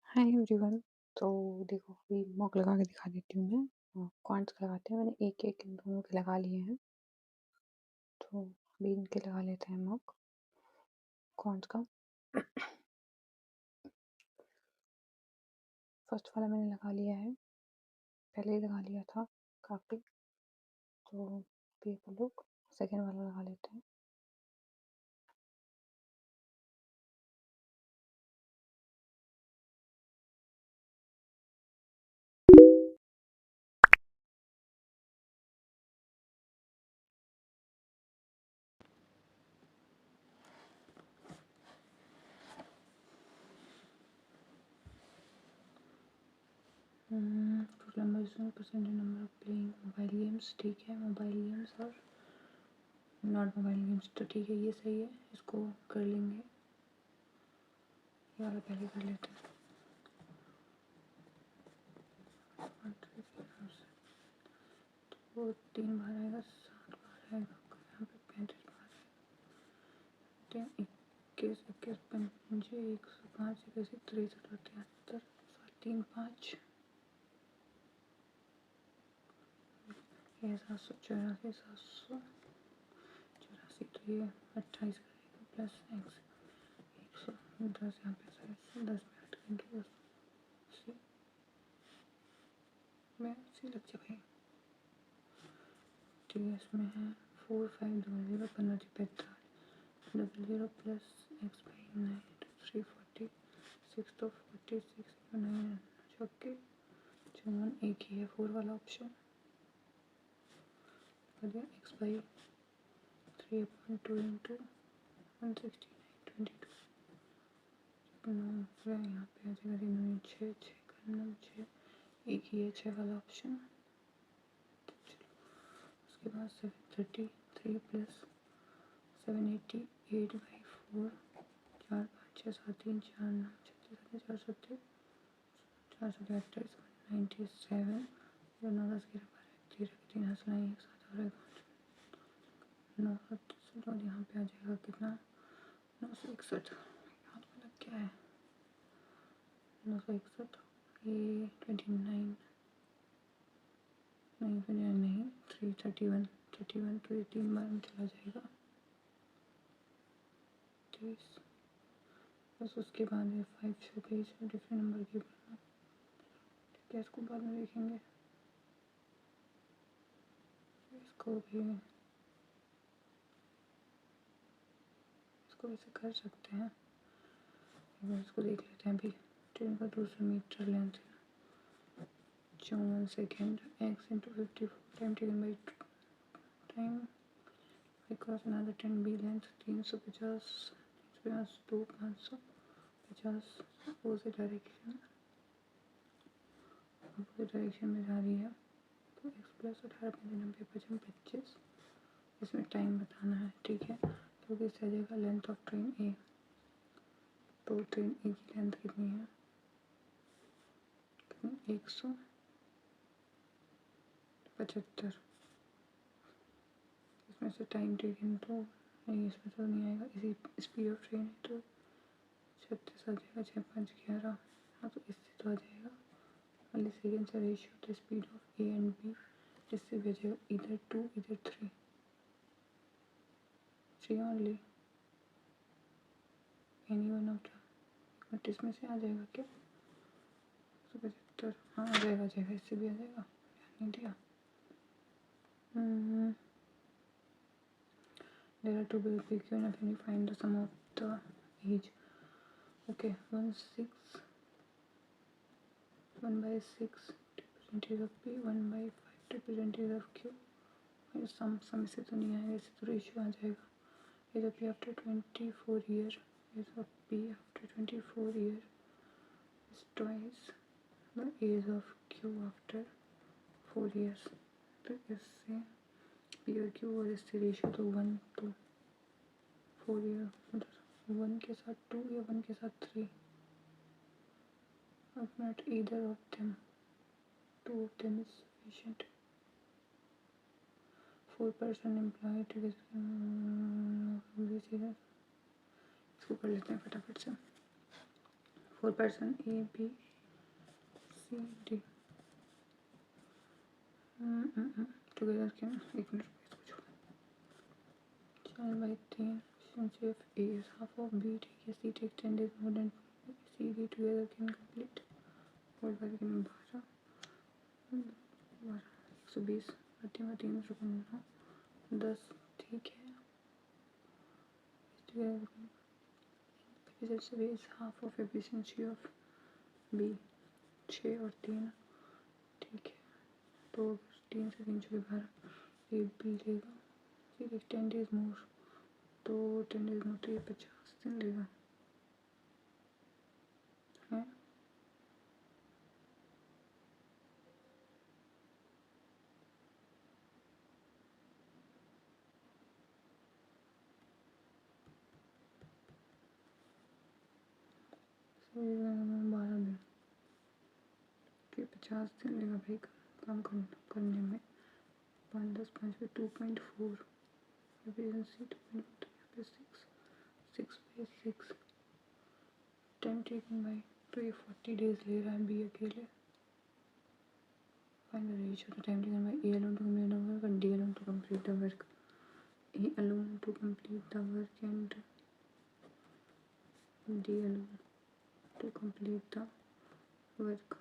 Hi everyone. तो देखो अभी मॉक लगा के दिखा देती हूँ मैं। क्वांट्स लगाते हैं, मैंने एक एक इन दोनों के लगा लिए हैं। तो अभी इनके लगा लेते हैं मॉक क्वांट्स का। फर्स्ट वाला मैंने लगा लिया है, पहले ही लगा लिया था काफ़ी। तो अभी हम लोग सेकेंड वाला लगा लेते हैं। Total number percentage number of playing mobile games, ठीक है। मोबाइल गेम्स और नॉट मोबाइल गेम्स तो ठीक है, ये सही है, इसको कर लेंगे। ये वाला पहले कर लेते हैं। तो 3 बार आएगा, 7 बार आएगा, यहाँ पे 35 बार आएगा। 21 21 पंजे 105 इक्कीस 63 73 3 5 784 784 तो ये 28 करेगा प्लस एक्स 110 यहाँ पे 10 में अटकेंगे 80 में 80 लग जाए भाई। ठीक है, इसमें है 4 5 0 15 45 00 प्लस एक्स बाई 9 340 6 तो 46 9 चौके 54 एक ही है 4 वाला ऑप्शन। एक्स बाई 3/2 इंटू 169 22 यहाँ पे आ जाएगा 3 6 6 9 6 एक ही है 6 वाला ऑप्शन। उसके बाद 733 प्लस 788/4 4 5 6 7 3 4 9 36 4 7 4 7 28 197 और 9 10 11 12 13 3 हंसना एक साथ और 9 7 और यहाँ पे आ जाएगा कितना 961। यहाँ तो मतलब क्या है 961 ये 29 नहीं 331 तो ये 3 बार में चला जाएगा 30 बस। उसके बाद है 5 शो पेज डिफरेंट नंबर की बनना, ठीक है, इसको बाद में देखेंगे। इसको वैसे कर सकते हैं, इसको देख लेते हैं अभी। ट्रेन का 200 metre length 54 second x into 54 time taken by time because another 10 B length 350 2 550 opposite direction में जा रही है। तो एक्स प्लस 18 95 55 25 इसमें टाइम बताना है, ठीक है। तो किस आ जाएगा लेंथ ऑफ ट्रेन ए। तो ट्रेन ए की लेंथ कितनी है 175। इसमें से टाइम टेकन तो नहीं, इसमें तो नहीं आएगा, इसी स्पीड ऑफ ट्रेन है तो 36 आ जाएगा 6 5 11। हाँ तो इससे तो आ जाएगा वाली सेकेंड से ratio the speed of A and B, इससे भी आ जाएगा इधर 2 इधर 3 only any one of the. But इसमें से आ जाएगा क्या 175। हाँ आ जाएगा इससे भी आ जाएगा, नहीं दिया। There are two bills PQ and F and you find the sum of the age. Okay, 1/6 representative of P, 1/5 representative of Q. सम इससे तो नहीं आएगा, इससे तो रेशियो आ जाएगा। Age of P after 24 year, age of P after 24 year is twice the age of Q after 4 years. तो इससे P और Q और इससे रेशियो तो 1 to 4 ईयर, मतलब 1 के साथ 2 या 1 के साथ 3, not either of them, 2 of them is sufficient। 4% employed इसको कर लेते हैं फटाफट से। 4 person A B C D together के 1 मिनट इसको छोड़ो। 4/3 efficiency of A is half of B, ठीक है। C take 10 days more than C D together can complete 4/12 120 10, ठीक है। efficiency is half of efficiency of B 6 और 3, ठीक है। तो 3 से 3 चौके 12 एक B लेगा। फिर 10 डेज मोर, तो 10 डेज मोर तो ये 50 दिन लेगा है। तो 12 दिन के 50 दिन लेगा भाई काम करने में। 5 10 5 पे 2.4 एफिशिएंसी 2.2 यहाँ पे 6 टाइम टेकन बाई, तो ये 40 डेज ले रहा है बी अकेले। Find the ratio the time taken by A alone to complete the work and D alone to complete the work. A alone to complete the work and D alone to complete the work.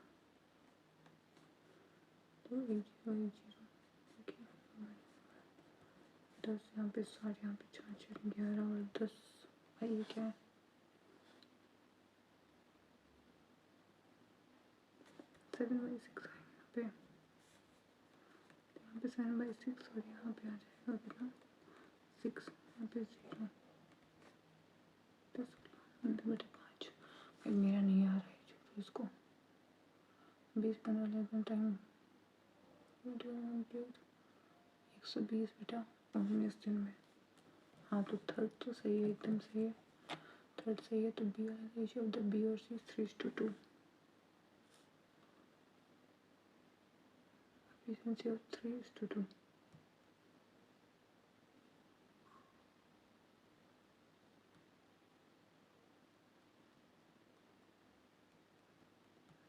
तो 1 0 1 0 10 यहाँ पे 60, यहाँ पे 4 11 और 10 भाई ये क्या है? 7/6 है यहाँ पे 7/6 और यहाँ पे आ जाएगा कितना 6, यहाँ पे 0 10 5। भाई मेरा नहीं आ रहा है जो इसको 20-15 लेकिन टाइम 120 बेटा 19 दिन में। हाँ तो थर्ड तो सही है, एकदम सही है। थर्ड सही है तो बी वाला रेशियो ऑफ द बी और सी 3:2। efficiency of 3:2।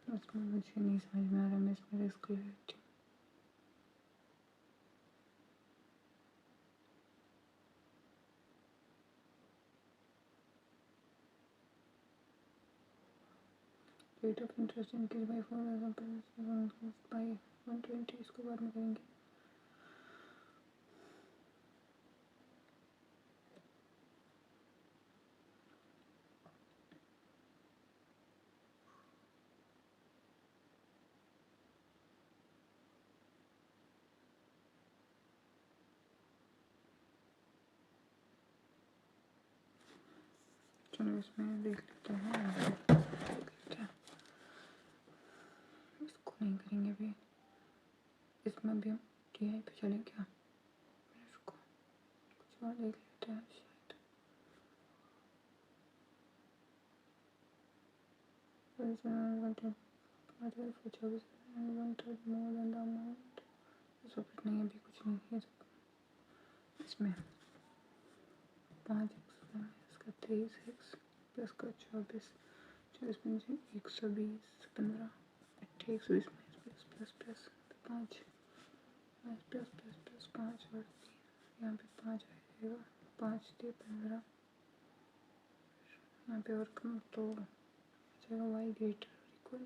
इसमें मुझे नहीं समझ में आ रहा, मैं इसमें रिस्क ले लेती हूँ। Rate of interest increase by 4 by 120, इसको बाद में करेंगे। चलो इसमें देख लेते हैं, इसको नहीं करेंगे अभी। इसमें भी हम टीआई पे चले क्या, इसको कुछ और देख लेते हैं शायद। 1/3 मोर देन द अमाउंट। नहीं अभी कुछ नहीं है इसमें। 5 इसका 3 प्लस का 24 में 120 15 120 plus plus plus 5 plus plus plus 5 और 3 यहाँ पे 5 आ जाएगा। 5 × 15 यहाँ पे और कम तो आ जाएगा y greater equal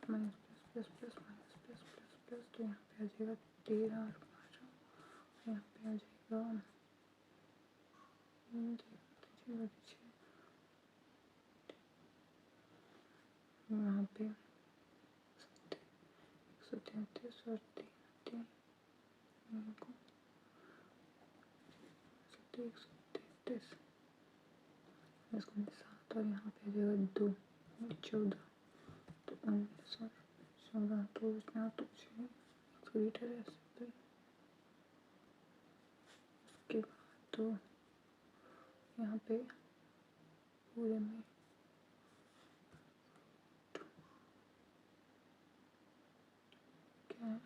minus plus plus plus minus plus plus plus, तो यहाँ पे आ जाएगा 13 और 12, यहाँ पे आ जाएगा यहाँ पे 133 और 3 133 इसको 7 और यहाँ पे आ जाएगा 2 14 तो 19 और 14, तो इसमें तो कुछ नहीं ग्रेटर है सिंपल। उसके बाद तो यहाँ पे पूरे में क्या है,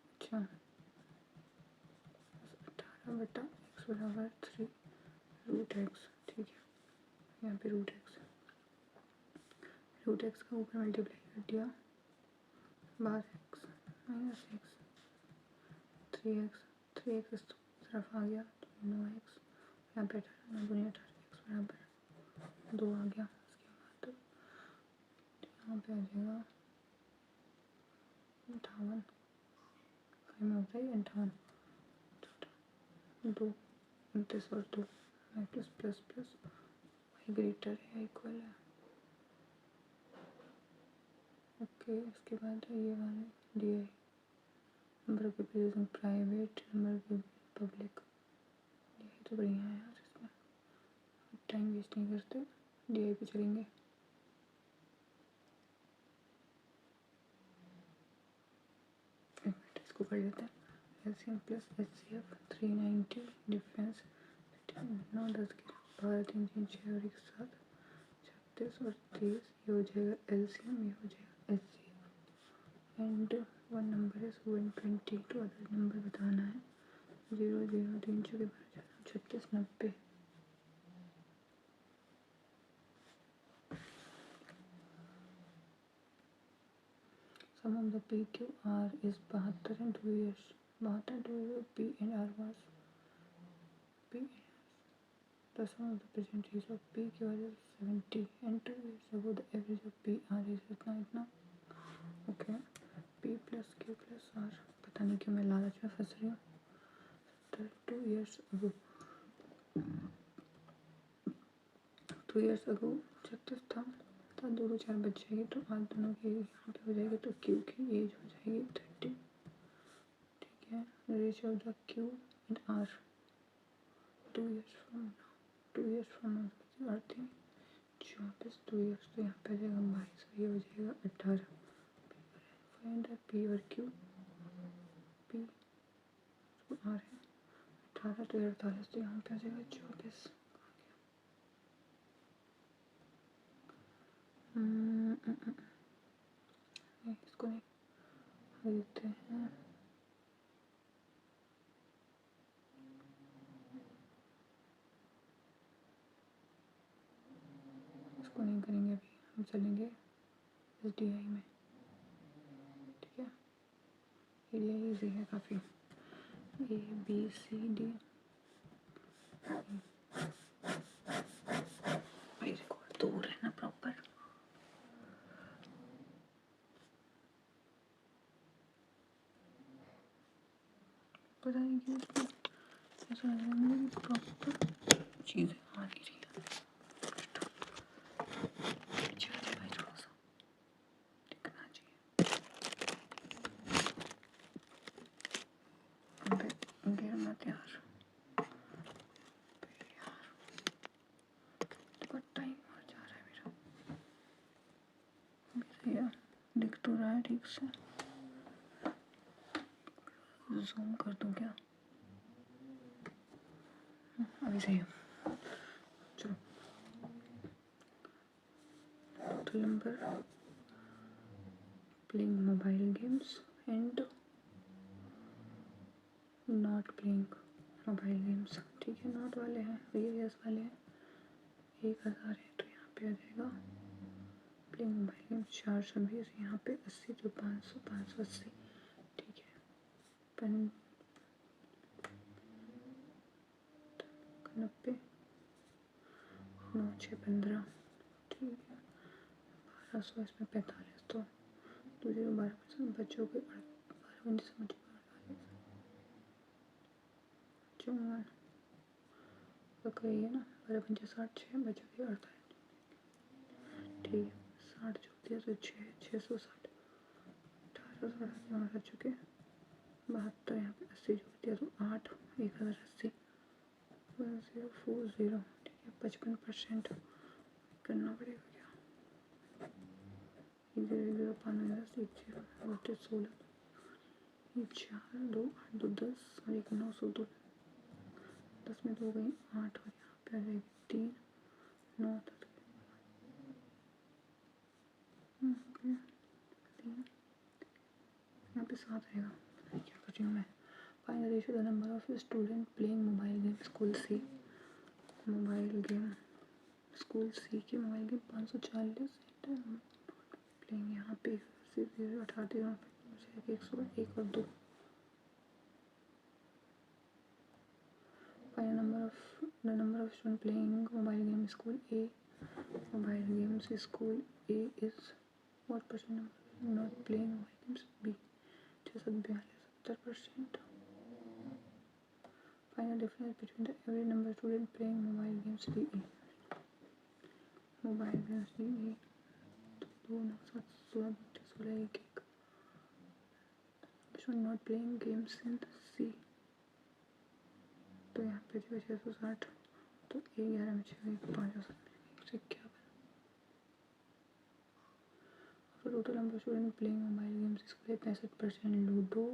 अच्छा 18/120 बराबर 3 रूट एक्स, ठीक है। यहाँ पे रूट एक्स का ऊपर मल्टीप्लाई कर दिया, बाहर एक्स माइनस एक्स, 3x इस तरफ आ गया तो 9x, यहाँ पे 18 9 x बराबर 2 आ गया। उसके बाद यहाँ पे आ जाएगा 58, में होता है 58, 2 29 और 2 plus plus plus y greater है इक्वल है। ओके, इसके बाद ये वाले D I number of people using private, number of public. D I तो बढ़िया है यार, इसमें टाइम वेस्ट नहीं करते, डी आई पे चलेंगे। एक मिनट इसको पढ़ लेते हैं। एलसीएम प्लस एचसीएफ 390, डिफरेंस 9 10 के 12 3 3 6 और एक साथ 36 और 30, ये हो जाएगा एलसीएम, ये हो जाएगा HCF. And one number is 120, तो अदर नंबर बताना है 0 0 3 के 12 36 90। Sum of the PQR is 72 and 2 years. 72 2 years P and R was P and R. The sum of the percentages of PQR is 70 and 2 years ago the average of PR is इतना। Okay, P plus Q plus R, पता नहीं क्यों मैं लालच में फंस रही हूँ। 2 years ago 2 years ago 36 था, तो 2 4 बच जाएगी, तो आज दोनों की यहाँ पे हो जाएगी, तो Q की एज हो जाएगी 30, ठीक है। Ratio of the Q and R 2 years from now, 2 years from now आती 24, 2 years, तो यहाँ पे आ जाएगा 22, ये हो जाएगा 18। फाइंड द P और Q, P और R है 18 तो 48, तो यहाँ पे आ जाएगा 24। इसको नहीं देते हैं, इसको नहीं करेंगे अभी, हम चलेंगे एस डी आई में, ठीक है। ए डी आई ईजी है काफ़ी, ए बी सी डी। भाई रिकॉर्ड दूर है ना प्रॉपर। पता नहीं क्यों ऐसा लग रहा है कि प्रॉपर चीज़ें आ नहीं रही है। भाई थोड़ा सा दिखना चाहिए, गिर मत यार, बहुत टाइम और जा रहा है मेरा यार, दिख तो रहा है ठीक से, जूम कर दूँ क्या? अभी सही है, चलो। तो number playing mobile games and not playing mobile games, ठीक है। नॉट वाले हैं, यस वाले हैं 1000 है, तो यहाँ पे आ जाएगा प्लेइंग मोबाइल गेम्स 420, यहाँ पे 80, तो 500 580, ठीक है। 90 9 6 15, ठीक है। 1200, इसमें 45, तो 12% बच्चों के 12 बंदे समझ 54 तो है ना, 12 पंजे 60, 6 बच्चों के 48, ठीक है। 60 जो होती है तो 660, 1860 आ चुके 72, यहाँ पे 80 जो होती है तो 8, 1080, 1040, ठीक है। 55% करना पड़ेगा क्या, 0 5 10 1 0 16, 4 2 8 2 10 और 1 9 16, 10 में 2 गई 8, और यहाँ पे आ जाएगी 3 9 तक, 3 यहाँ पे 7 रहेगा, क्या कर रही हूँ मैं। Final ratio the number of student playing mobile game school C. Mobile game school C की मोबाइल गेम 540 प्लेइंग। यहाँ पे 18 101 और 2। Final number of student playing mobile game school A. Mobile games school A is what percent not playing mobile games B. 70%। Find the difference between the average number of students playing mobile games DE. Mobile games DE 2 9 7 16 32 16 1 1। Student not playing games in C। तो यहाँ पे 660 तो 11 में 6 5 से क्या बना। Total number of student playing mobile games school 65% ludo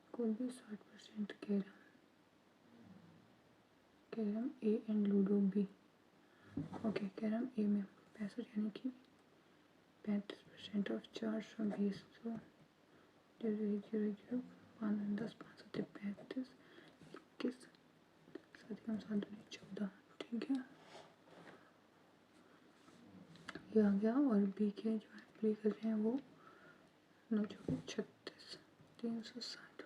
school भी 60% carrom A and ludo B. Okay carrom A में 65 यानी कि 35% ऑफ 420। तो 0 5 10 5 7 35 21 7 7 2 14। ठीक है ये आ गया। और बी के जो है प्ले कर रहे हैं वो 9 4 36 360 7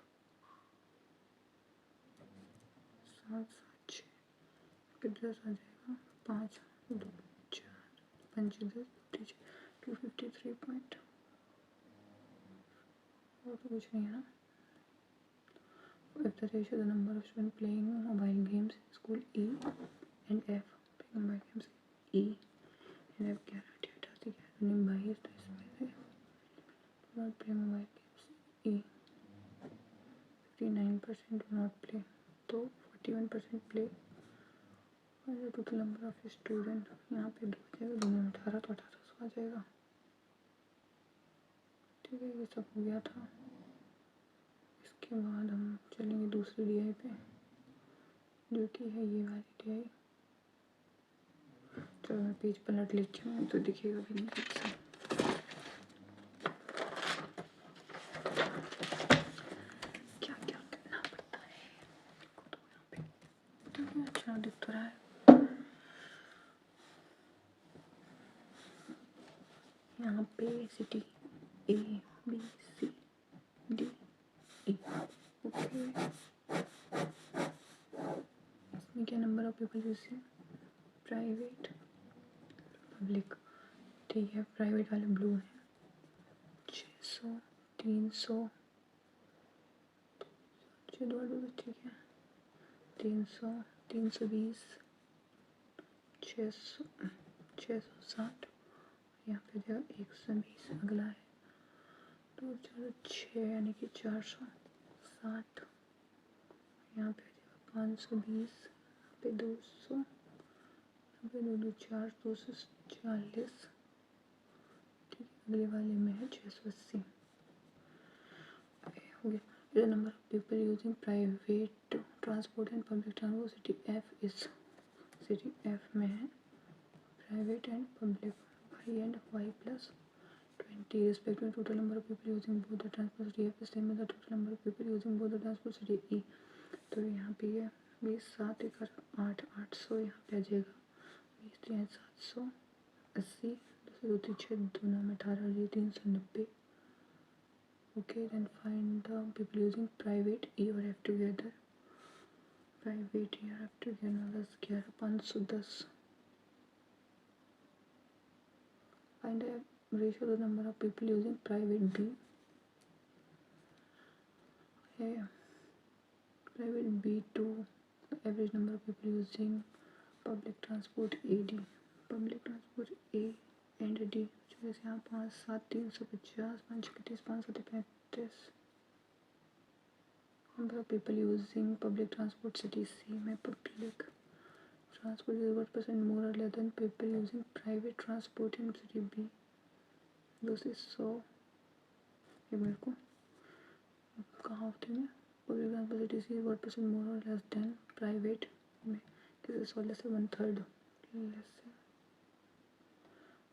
7 6 10 आ जाएगा 5 2 4 5 10 253 पॉइंट। और तो कुछ नहीं है ना। If the ratio the number of students playing mobile games school E and F playing mobile games E and F 11 88 11 22 तो इसमें से not play mobile games E 59% do not play तो 41% play। और the total number of student यहाँ पे 2 जाएगा 2 में 18 तो 1800 आ जाएगा। ठीक है ये सब हो गया था। इसके बाद हम चलेंगे दूसरी DI पे जो कि है ये वाली DI। चलो मैं पेज पलट लेती हूँ तो दिखेगा भी नहीं ठीक से। क्या क्या करना पड़ता है तो यहाँ पे तो क्या अच्छा दिख तो रहा है। यहाँ पे city A B C D E। Okay इसमें क्या नंबर ऑफ पीपल जैसे प्राइवेट पब्लिक। ठीक है प्राइवेट वाले ब्लू है 600 300 ठीक है 300 320 600 660 यहाँ पे जो 120 अगला है तो 6 यानी कि 460। यहाँ पे 520 यहाँ पे 200 यहाँ पे 2 2 4 240। ठीक है अगले वाले में है 680। हो गया। The number of people using private transport and public transport city F is city F में है private and public I and Y plus 20 respectively. Total number of people using both the transport city F is same as the total number of people using both the transport city E। तो यहाँ पे ये 20 7 1 8 800 यहाँ पे आ जाएगा 20 3 780 2 2 6 2 9 18 390। Okay then find the people using private E और F together। Private E और F together 10 11 510। Find the ratio of the number of people using private B private B to the average number of people using public transport AD public transport A and D। जैसे यहाँ 5 7 350 5 31 5 7 35। number of people using public transport city C में public transport is 1% more or less than people using private transport in city B। 2 से 100 ये मेरे को कहाँ होते हैं public transport city C is 1% more or less than private में किसी 100 less से 1/3 less से।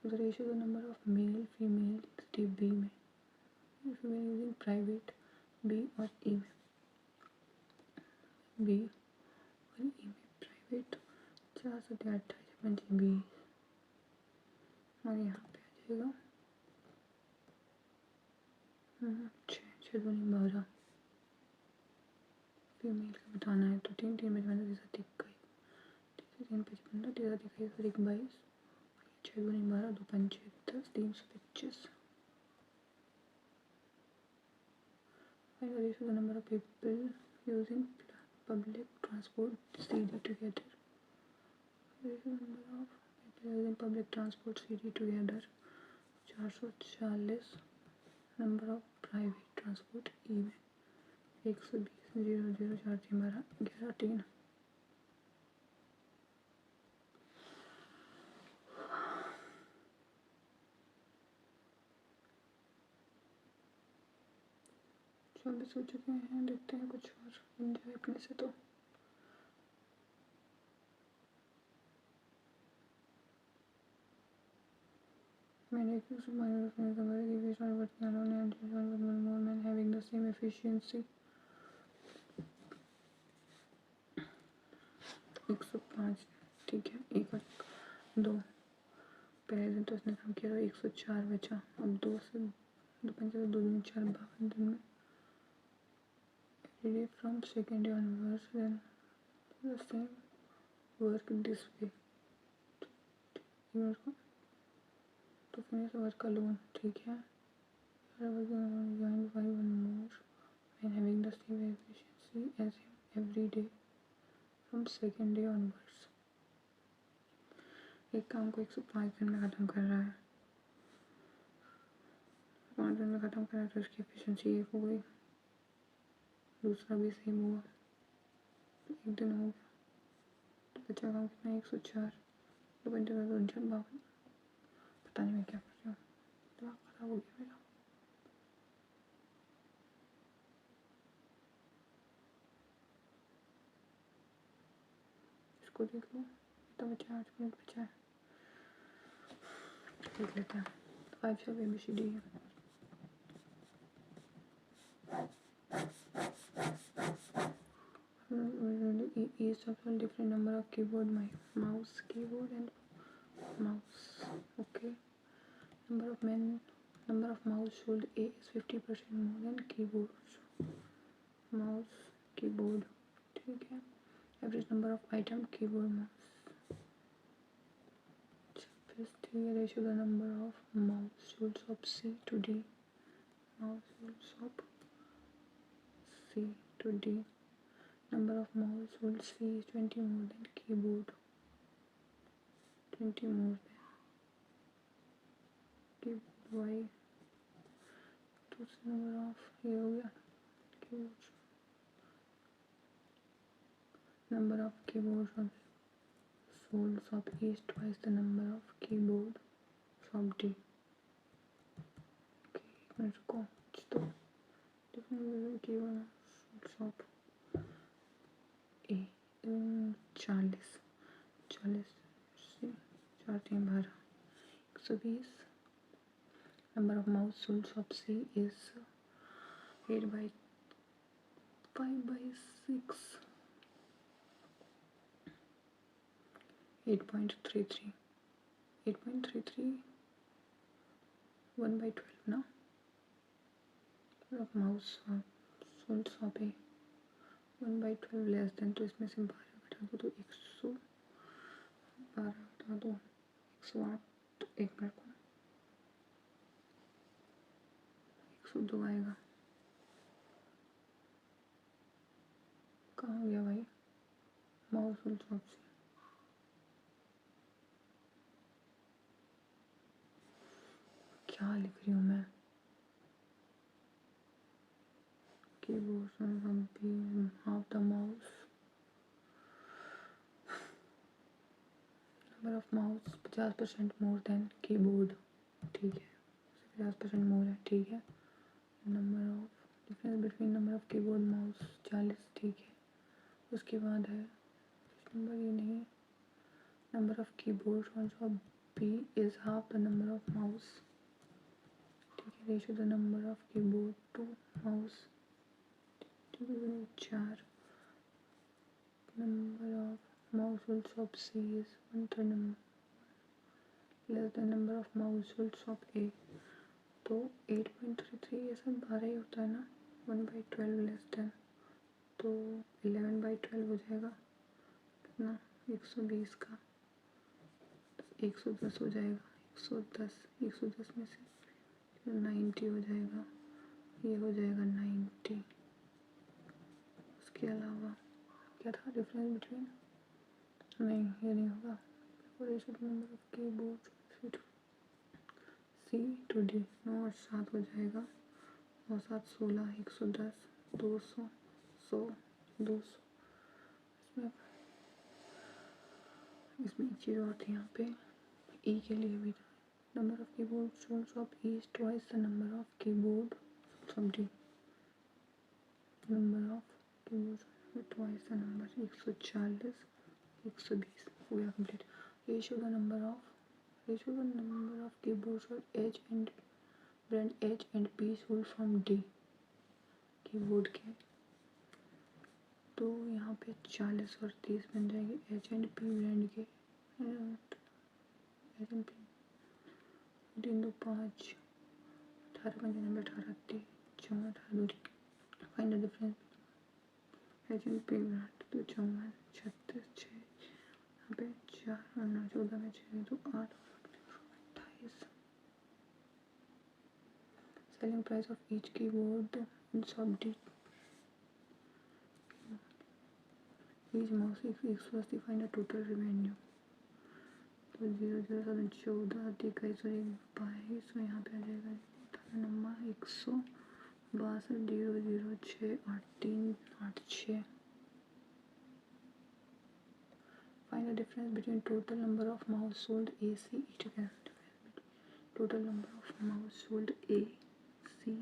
the ratio the number of male female city B में female using private B और E में बी और ई में प्राइवेट 428 GB और यहाँ पे आ जाएगा 6 6 2 12 फीमेल का बताना है तो 3 3 55 3 55 13 13 22 6 2 12 2 5 10 325 and what is the number of people using public transport CD together? What is the number of people using public transport CD together? 440 number of private transport E में 120 0 0 4 3 12 11 3 24 हो चुके हैं। देखते हैं कुछ और बन जाए अपने से तो। मैंने having the same efficiency 105 ठीक है। एक और दो पहले दिन तो उसने काम किया था 104 बचा। अब 2 से 2 पंचे 2 दिन 4 52 दिन में every day from second day onwards then the same work this way तो फिनिश वर्क अलोन ठीक है। joined by one more and having the same efficiency as him every day from second day onwards। एक काम को 105 दिन में ख़त्म कर रहा है, 5 दिन में ख़त्म कर रहा है तो इसकी एफिशिएंसी 1 हो गई। दूसरा भी सेम हुआ तो 1 दिन हो गया तो बचा काम कितना 104 2 घंटे 52 पता नहीं मैं क्या कर रही हूँ, दिमाग खराब हो गया मेरा। इसको देख लो इतना बचा है 8 मिनट बचा है देख लेते हैं। 5 सब ABCD है। Each of different number of keyboard mouse keyboard and mouse okay। number of mouse should A is 50% more than keyboard mouse keyboard ठीक है। average number of item keyboard mouse ठीक है। ratio the number of mouse should of C to D mouse should of C to D number of mouse should C is 20 more than keyboard 20 more than keyboard Y तो number of ये हो गया keyboard number of keyboards of soles of E is twice the number of keyboard of D okay मेरे को तो different keyboard of A 40 से 4 3 12 120 number of mouse tools of C is 8 by 5 by 6 8.33 8.33 1 by 12 ना mouse tools of A 1 by 12 less than तो इसमें से 12 घटा दो तो 112 घटा दो 108 तो एक मेरे को 102 आएगा। कहाँ गया भाई माउस टूल्स ऑफ सी क्या लिख रही हूँ मैं keyboard half the mouse number of mouse 50% more than keyboard ठीक है 50% मोर है ठीक है। Number of difference between number of keyboard mouse 40 ठीक है। उसके बाद है नंबर ये नहीं number of keyboard of B is half the number of mouse ठीक है। Ratio the number of keyboard to mouse 4 number of households of C is 1/3 less than number of households of A. तो 8.33 ये सब 12 ही होता है ना, 1/12 less than, तो 11/12 हो जाएगा कितना, 120 का 110 हो जाएगा, 110 में से 90 हो जाएगा, ये हो जाएगा 90। उसके अलावा क्या था डिफरेंस बिटवीन, नहीं ये नहीं होगा, number of keyboard C to D, 9 और 7 हो जाएगा, 9 7 16, 110, 200, 100, 200। इसमें एक चीज़ और थी यहाँ पे, E के लिए भी था, number of keyboard sold of E is twice the number of keyboard of D, number of keyboard twice the number, 140, 120 हो गया complete. Ratio the number of keyboards और H and brand H and P sold from D keyboard के, तो यहाँ पे 40 और 30 बन जाएंगे H एंड P ब्रांड के, H and P 3 2 5 18 95 18 30 54 18 find the difference H and P brand, तो 54 36 6 यहाँ पे 4 और 9 14 में 6 तो 8 28। Selling price of each keyboard in shop D each mouse 180 find the total revenue, तो 0 0 7 14 21 और 22, तो यहाँ पे आ जाएगा number 162 0 0 6 8 3 8 6। Find the difference between total number of mouse sold AC together. Total number of mouse sold AC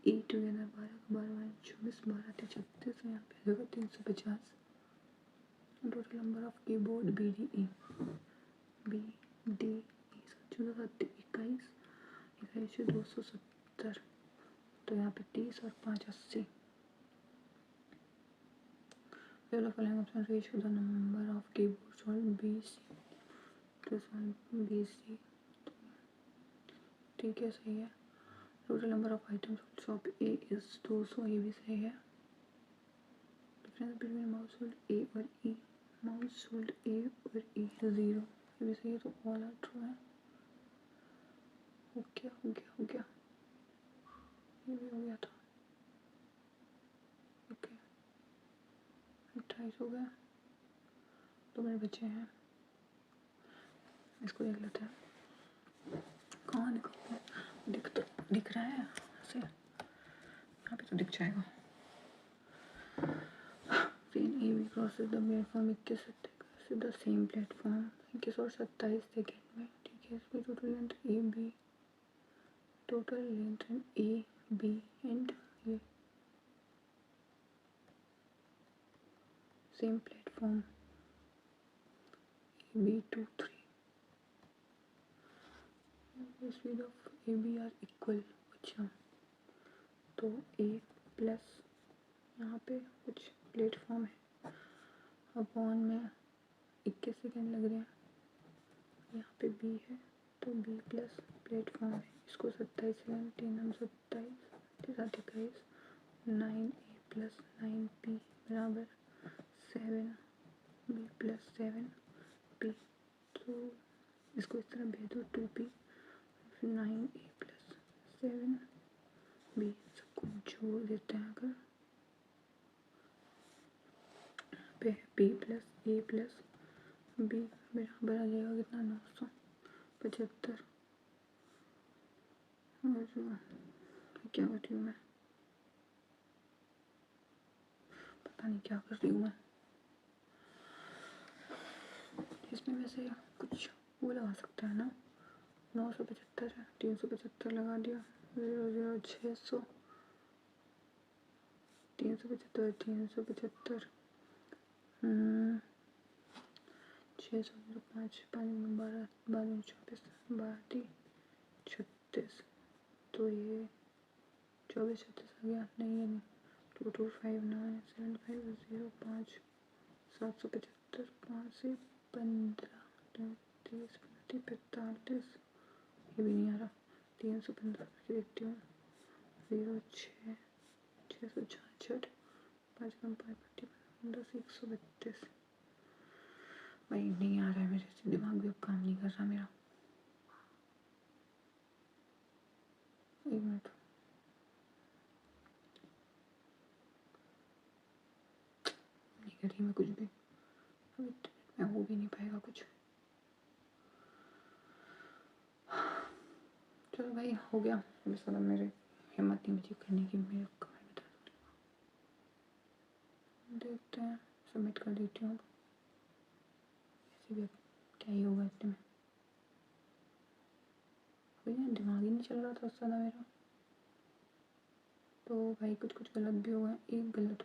E together 12 24 12 36, यहाँ पे होगा 350। Total number of keyboard BDE 14 21 21 270, तो यहाँ पे 30 और 5 80। Fill the following option, ratio the number of keyboards sold BC plus 1 BC, ठीक है सही है। Total number of items shop A is 200, ये भी सही है। Difference between mouse hold a और ई, माउस होल्ड ए और ई 0, ये भी सही है, तो ऑल आर ट्रू है। हो गया ये भी हो गया था, ओके 28 हो गया, 2 मिनट बचे हैं, इसको देख लेते हैं कहाँ निकल दिख रहा है ऐसे, यहाँ पे तो दिख जाएगा। Train A B crosses the platform 21 से द सेम प्लेटफॉर्म 21 और 27 सेकेंड में, ठीक है। इसमें total length A B and A same platform A B 2 3, speed of A B are equal, अच्छा तो ए प्लस यहाँ पे कुछ प्लेटफॉर्म है अपॉन में 21 सेकेंड लग रहे हैं, यहाँ पे बी है तो बी प्लस प्लेटफॉर्म है, इसको 27 सेकेंड 3 हम 27 21 9 ए प्लस 9 पी बराबर 7 बी प्लस 7 पी, तो इसको इस तरह भेज दो 2 पी 9 ए प्लस 7 बी, सबको जोड़ देते हैं अगर पे पी प्लस ए प्लस बी बराबर आ जाएगा कितना 975। और क्या कर रही हूँ मैं, पता नहीं क्या कर रही हूँ मैं, इसमें वैसे कुछ वो लगा सकता है ना, 975 है 375 लगा दिया 0 0 600 375 375 600 5 5 12 12 24 12 36, तो ये 24 36 आ गया, नहीं ये नहीं 2259 750 5 775, 5 से 15, 30, 45, ये भी नहीं आ रहा। 315 देखती हूँ। 06, 666, 5 कम 5, 10, 132। भाई नहीं आ रहा है, मेरे से दिमाग भी अब काम नहीं कर रहा मेरा। एक मिनट, नहीं कर रही मैं कुछ भी, अब इंटरनेट में हो भी नहीं पाएगा कुछ। चलो भाई हो गया, अभी साला मेरे हिम्मत नहीं बची करने की, मेरे कमेंट बता देखते हैं, सबमिट कर देती हूँ। ऐसे भी अब क्या ही होगा इतने में, कोई ना, दिमाग ही नहीं चल रहा था साला मेरा। तो भाई कुछ कुछ गलत भी हुआ है, एक गलत